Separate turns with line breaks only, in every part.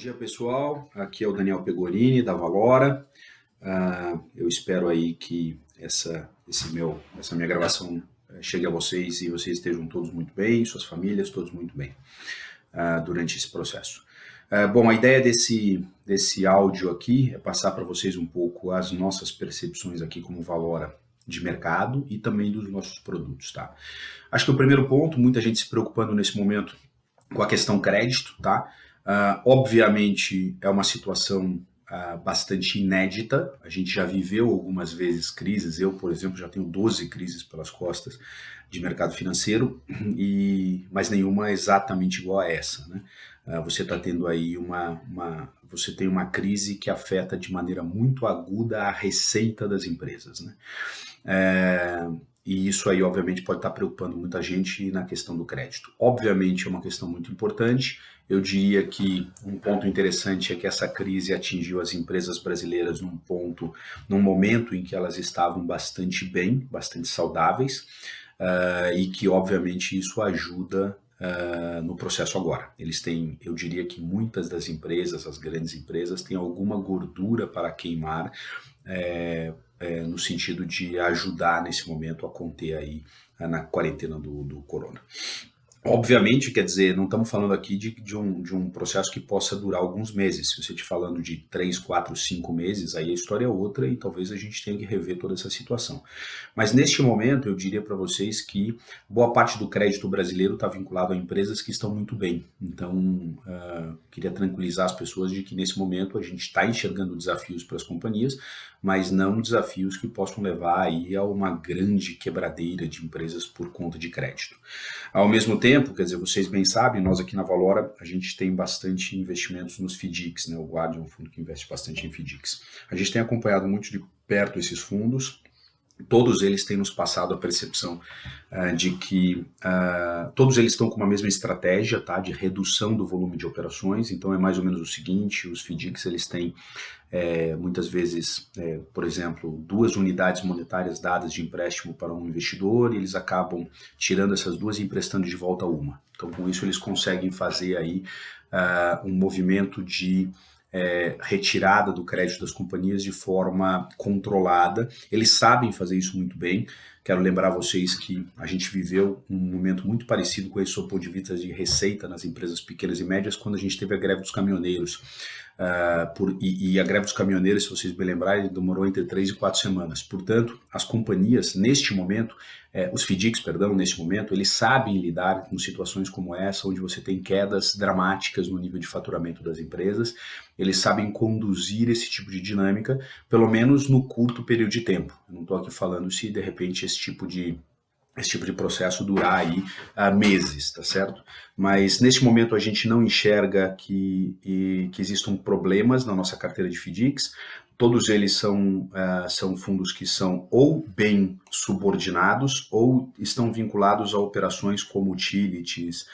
dia, pessoal. Aqui é o Daniel Pegorini, da Valora. Eu espero aí que essa minha gravação chegue a vocês e vocês estejam todos muito bem, suas famílias todos muito bem durante esse processo. Bom, a ideia desse áudio aqui é passar para vocês um pouco as nossas percepções aqui como Valora de mercado e também dos nossos produtos, tá? Acho que o primeiro ponto, muita gente se preocupando nesse momento com a questão crédito, tá? Obviamente é uma situação bastante inédita, a gente já viveu algumas vezes crises, eu, por exemplo, já tenho 12 crises pelas costas de mercado financeiro, mas nenhuma exatamente igual a essa, né? Você está tendo aí você tem uma crise que afeta de maneira muito aguda a receita das empresas, né? E isso aí, obviamente, pode estar preocupando muita gente na questão do crédito. Obviamente, é uma questão muito importante. Eu diria que um ponto interessante é que essa crise atingiu as empresas brasileiras num momento em que elas estavam bastante bem, bastante saudáveis, e que, obviamente, isso ajuda no processo agora. Eu diria que muitas das empresas, as grandes empresas, têm alguma gordura para queimar, no sentido de ajudar nesse momento a conter aí na quarentena do corona. Obviamente, quer dizer, não estamos falando aqui de um processo que possa durar alguns meses. Se você estiver falando de 3, 4, 5 meses, aí a história é outra e talvez a gente tenha que rever toda essa situação. Mas neste momento, eu diria para vocês que boa parte do crédito brasileiro está vinculado a empresas que estão muito bem. Então, queria tranquilizar as pessoas de que nesse momento a gente está enxergando desafios para as companhias, mas não desafios que possam levar aí a uma grande quebradeira de empresas por conta de crédito. Ao mesmo tempo, quer dizer, vocês bem sabem, nós aqui na Valora, a gente tem bastante investimentos nos FDICs, né? O Guardian é um fundo que investe bastante em FDICs. A gente tem acompanhado muito de perto esses fundos. Todos eles têm nos passado a percepção de que todos eles estão com uma mesma estratégia, tá, de redução do volume de operações. Então é mais ou menos o seguinte: os FDICs eles têm muitas vezes, por exemplo, 2 unidades monetárias dadas de empréstimo para um investidor e eles acabam tirando essas 2 e emprestando de volta uma. Então com isso eles conseguem fazer aí um movimento de retirada do crédito das companhias de forma controlada. Eles sabem fazer isso muito bem. Quero lembrar vocês que a gente viveu um momento muito parecido com esse sob o ponto de vista de receita nas empresas pequenas e médias, quando a gente teve a greve dos caminhoneiros. E a greve dos caminhoneiros, se vocês me lembrarem, demorou entre 3 e 4 semanas. Portanto, as companhias, neste momento, os FDICs, neste momento, eles sabem lidar com situações como essa, onde você tem quedas dramáticas no nível de faturamento das empresas. Eles sabem conduzir esse tipo de dinâmica, pelo menos no curto período de tempo. Eu não estou aqui falando se, de repente, esse tipo de processo durar aí meses, tá certo? Mas neste momento a gente não enxerga que existam problemas na nossa carteira de FDICs. Todos eles são fundos que são ou bem subordinados ou estão vinculados a operações como utilities,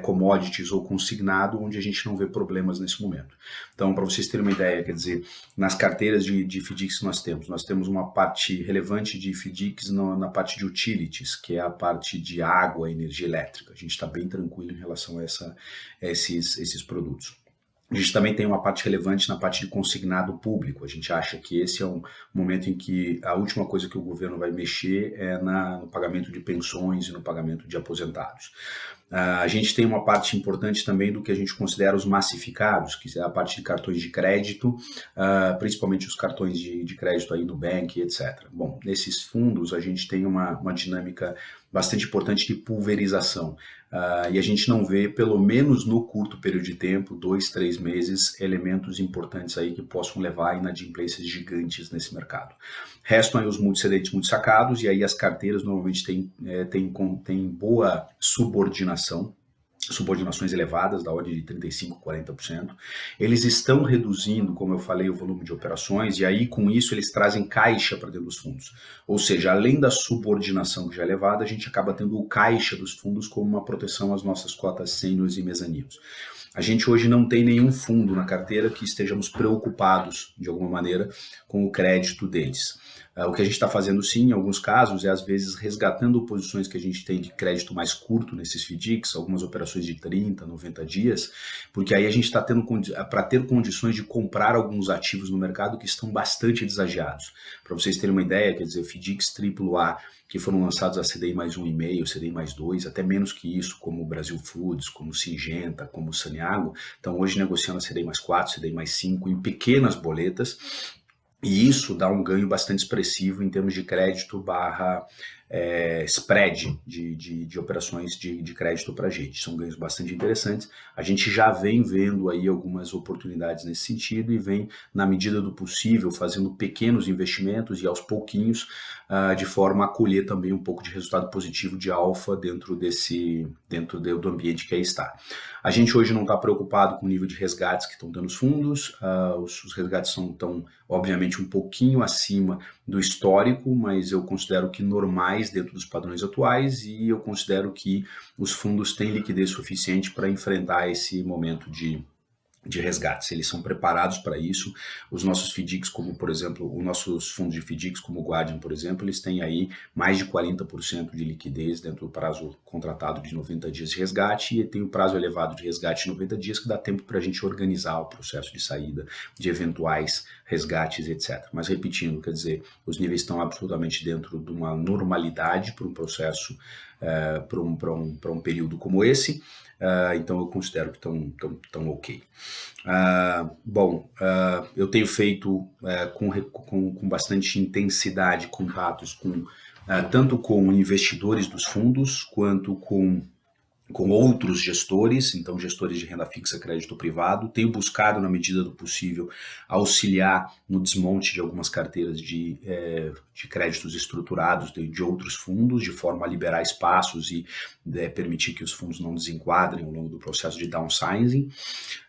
commodities ou consignado, onde a gente não vê problemas nesse momento. Então, para vocês terem uma ideia, quer dizer, nas carteiras de FDICs que nós temos uma parte relevante de FDICs na parte de utilities, que é a parte de água, energia elétrica. A gente está bem tranquilo em relação a esses produtos. A gente também tem uma parte relevante na parte de consignado público. A gente acha que esse é um momento em que a última coisa que o governo vai mexer é no pagamento de pensões e no pagamento de aposentados. A gente tem uma parte importante também do que a gente considera os massificados, que é a parte de cartões de crédito, principalmente os cartões de crédito aí Nubank, etc. Bom, nesses fundos a gente tem uma dinâmica bastante importante de pulverização. E a gente não vê, pelo menos no curto período de tempo, 2, 3 meses, elementos importantes aí que possam levar a inadimplências gigantes nesse mercado. Restam aí os multicedentes, multissacados, e aí as carteiras normalmente têm boa subordinações elevadas, da ordem de 35%, 40%. Eles estão reduzindo, como eu falei, o volume de operações, e aí com isso eles trazem caixa para dentro dos fundos. Ou seja, além da subordinação que já é elevada, a gente acaba tendo o caixa dos fundos como uma proteção às nossas cotas sêniores e mezaninos. A gente hoje não tem nenhum fundo na carteira que estejamos preocupados, de alguma maneira, com o crédito deles. O que a gente está fazendo sim, em alguns casos, é às vezes resgatando posições que a gente tem de crédito mais curto nesses FDICs, algumas operações de 30, 90 dias, porque aí a gente está tendo para ter condições de comprar alguns ativos no mercado que estão bastante desagiados. Para vocês terem uma ideia, quer dizer, FDICs AAA que foram lançados a CDI mais 1,5, CDI mais 2, até menos que isso, como o Brasil Foods, como o Syngenta, como o Saniago, estão hoje negociando a CDI mais 4, CDI mais 5 em pequenas boletas, e isso dá um ganho bastante expressivo em termos de crédito barra spread de operações de crédito para a gente. São ganhos bastante interessantes. A gente já vem vendo aí algumas oportunidades nesse sentido e vem, na medida do possível, fazendo pequenos investimentos e aos pouquinhos, de forma a colher também um pouco de resultado positivo de alfa dentro do ambiente que aí está. A gente hoje não está preocupado com o nível de resgates que estão dando os fundos, os resgates estão, obviamente, um pouquinho acima do histórico, mas eu considero que normais dentro dos padrões atuais e eu considero que os fundos têm liquidez suficiente para enfrentar esse momento de resgates, eles são preparados para isso. Os nossos FDICs, como por exemplo, os nossos fundos de FDICs, como o Guardian, por exemplo, eles têm aí mais de 40% de liquidez dentro do prazo contratado de 90 dias de resgate e tem um prazo elevado de resgate de 90 dias que dá tempo para a gente organizar o processo de saída de eventuais resgates, etc. Mas repetindo, quer dizer, os níveis estão absolutamente dentro de uma normalidade para um processo, para um período como esse. Então eu considero que estão ok. Eu tenho feito com bastante intensidade contatos tanto com investidores dos fundos quanto com outros gestores, então gestores de renda fixa, crédito privado. Tenho buscado, na medida do possível, auxiliar no desmonte de algumas carteiras de créditos estruturados de outros fundos, de forma a liberar espaços e permitir que os fundos não desenquadrem ao longo do processo de downsizing.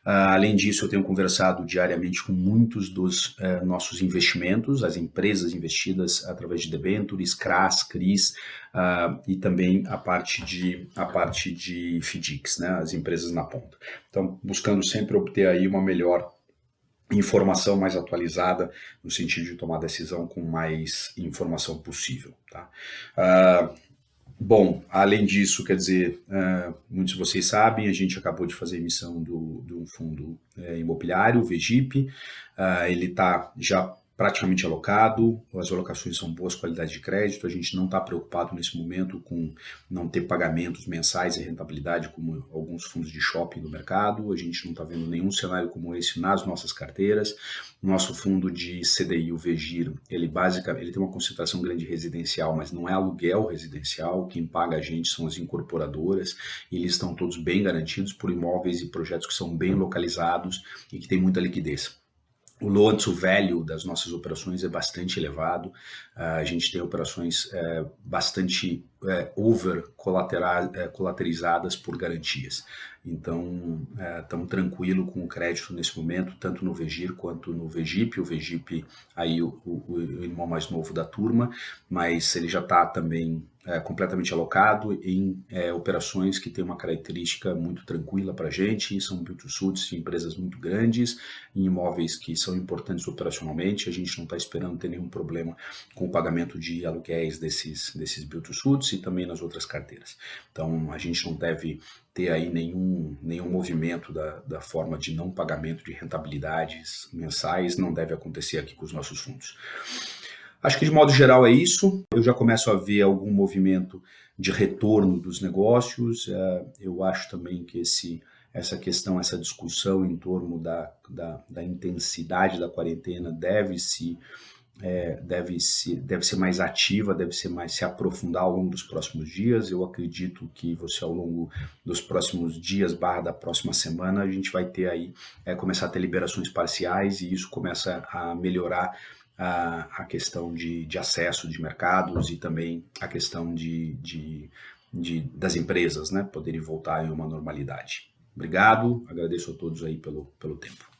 Além disso, eu tenho conversado diariamente com muitos dos nossos investimentos, as empresas investidas através de debentures, CRAs, CRIs, e também a parte de FDICs, né, as empresas na ponta. Então, buscando sempre obter aí uma melhor informação mais atualizada, no sentido de tomar decisão com mais informação possível. Tá? Além disso, quer dizer, muitos de vocês sabem, a gente acabou de fazer a emissão de um fundo imobiliário, o VGIP, ele está já praticamente alocado, as alocações são boas qualidades de crédito, a gente não está preocupado nesse momento com não ter pagamentos mensais e rentabilidade como alguns fundos de shopping do mercado, a gente não está vendo nenhum cenário como esse nas nossas carteiras. Nosso fundo de CDI, o VGIR, ele tem uma concentração grande residencial, mas não é aluguel residencial, quem paga a gente são as incorporadoras, e eles estão todos bem garantidos por imóveis e projetos que são bem localizados e que têm muita liquidez. O loan to value das nossas operações é bastante elevado, a gente tem operações bastante colaterizadas por garantias. Então, estamos tranquilos com o crédito nesse momento, tanto no VGIR quanto no VGIP. O VGIP, aí o irmão mais novo da turma, mas ele já está também completamente alocado em operações que têm uma característica muito tranquila para a gente, são build-to-suits de empresas muito grandes, em imóveis que são importantes operacionalmente, a gente não está esperando ter nenhum problema com o pagamento de aluguéis desses build-to-suits e também nas outras carteiras. Então, a gente não deve ter aí nenhum movimento da forma de não pagamento de rentabilidades mensais, não deve acontecer aqui com os nossos fundos. Acho que de modo geral é isso. Eu já começo a ver algum movimento de retorno dos negócios. Eu acho também que essa discussão em torno da intensidade da quarentena deve ser mais ativa, deve se aprofundar ao longo dos próximos dias. Eu acredito que ao longo dos próximos dias, da próxima semana, a gente vai ter aí, começar a ter liberações parciais e isso começa a melhorar a questão de acesso de mercados e também a questão das empresas, né, poderem voltar em uma normalidade. Obrigado, agradeço a todos aí pelo tempo.